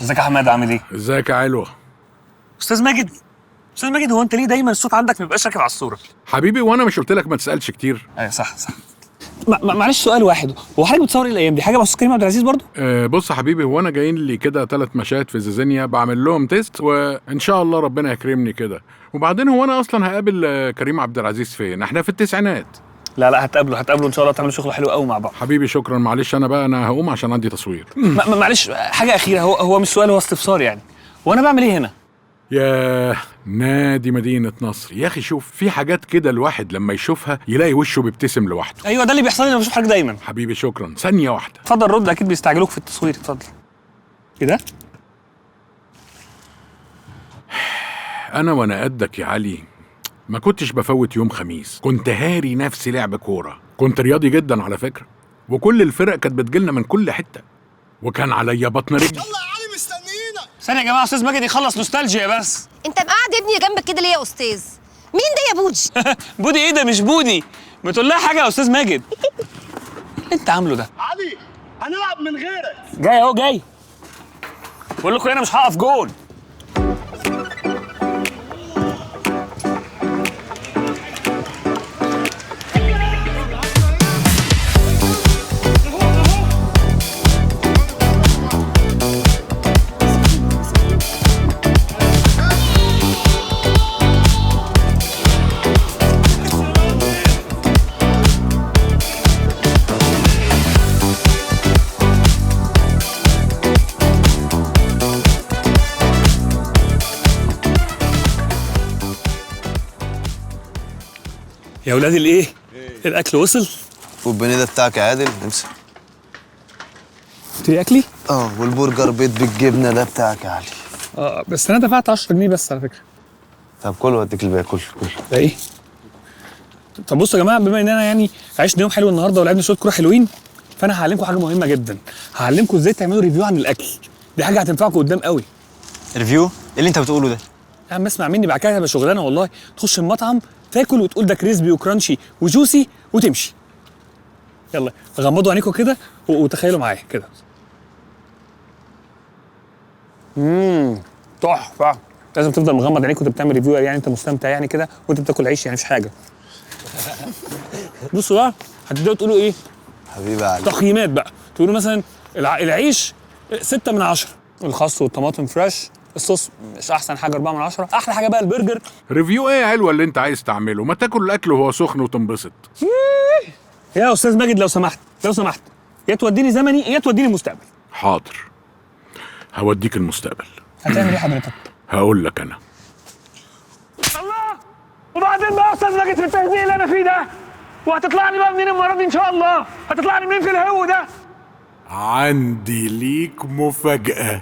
ازيك يا حماد عامل ايه؟ ازيك يا علوة؟ استاذ ماجد، استاذ ماجد، هو انت ليه دايما الصوت عندك ما بيبقاش راكب على الصوره؟ حبيبي وانا مش قلت لك ما تسالش كتير؟ ايوه صح. معلش سؤال واحد، هو حضرتك بتصور ايه الايام دي؟ حاجه بخصوص كريم عبد العزيز برضو؟ بص يا حبيبي، هو انا جايين لي كده 3 مشاهد في زيزينيا بعمل لهم تيست، وان شاء الله ربنا يكرمني كده. وبعدين هو انا اصلا هقابل كريم عبد العزيز فين؟ احنا في التسعينات. لا هتقابله ان شاء الله، تعملوا شغل حلو قوي مع بعض. حبيبي شكرا، معلش انا هقوم عشان عندي تصوير. معلش حاجه اخيره، هو مش سؤال، هو استفسار يعني. وانا بعمل ايه هنا؟ يا نادي مدينة نصر يا اخي، شوف في حاجات كده الواحد لما يشوفها يلاقي وشه بيبتسم لوحده. ايوه ده اللي بيحصل لي لما بشوف حضرتك دايما. حبيبي شكرا، ثانية واحدة. اتفضل رد، اكيد بيستعجلوك في التصوير. اتفضل. ايه ده؟ انا وانا قدك يا علي ما كنتش بفوت يوم خميس، كنت هاري نفسي لعب كورة، كنت رياضي جدا على فكرة، وكل الفرق كانت بتجيلنا من كل حتة، وكان عليا بطن رجل. يلا يا علي مستنيينا. ثانية يا جماعة، أستاذ ماجد يخلص نوستالجيا بس. انت مقعد ابني جنبك كده ليه يا استاذ؟ مين ده يا بودي؟ بودي إيه ده؟ مش بودي، ما تقول لها حاجة يا أستاذ ماجد. اللي أنت عامله ده علي هنلعب من غيرك. جاي أهو جاي. بقول لكم أنا مش هقف جول. يا ولاد الايه؟ الاكل وصل؟ والبانيه ده بتاعك يا عادل، امسك. تري اكلي؟ والبرجر بيت بالجبنه ده بتاعك يا علي. بس انا دفعت 10 جنيه بس على فكره. طب كل واديك الباقي، كل. ده ايه؟ طب بصوا يا جماعه، بما اننا يعني عشنا يوم حلو النهارده ولعبنا شويه كوره حلوين، فانا هعلمكم حاجه مهمه جدا، هعلمكم ازاي تعملوا ريفيو عن الاكل. دي حاجه هتنفعكم قدام قوي. ريفيو؟ ايه اللي انت بتقوله ده؟ يا عم اسمع مني، بعد كده هتبقى شغلانه والله. تخش المطعم تاكل وتقول ده كريسبي وكرانشي وجوسي وتمشي. يلا غمضوا عينيكم كده وتخيلوا معايا كده. تحفه. لازم تفضل مغمض عينيك وانت بتعمل ريفيو، يعني انت مستمتع يعني كده وانت بتاكل عيش، يعني مش حاجه. بصوا بقى، هتبداوا تقولوا ايه؟ حبيبي يا علي. تقييمات بقى. تقولوا مثلا العيش 6 من 10، الخس والطماطم فريش، الصوص مش احسن حاجه 4 من 10، احلى حاجه بقى البرجر. ريفيو ايه يا علوة اللي انت عايز تعمله؟ ما تاكل الاكل وهو سخن وتنبسط. يا استاذ ماجد لو سمحت، يا توديني زمني يا توديني المستقبل. حاضر، هوديك المستقبل. هتعمل ايه حضرتك؟ هقول لك انا. الله! وبعدين بقى يا استاذ ماجد في التهزيق اللي انا فيه ده، وهتطلع لي بقى منين المره دي ان شاء الله؟ هتطلع لي منين في الهو ده؟ عندي ليك مفاجأة.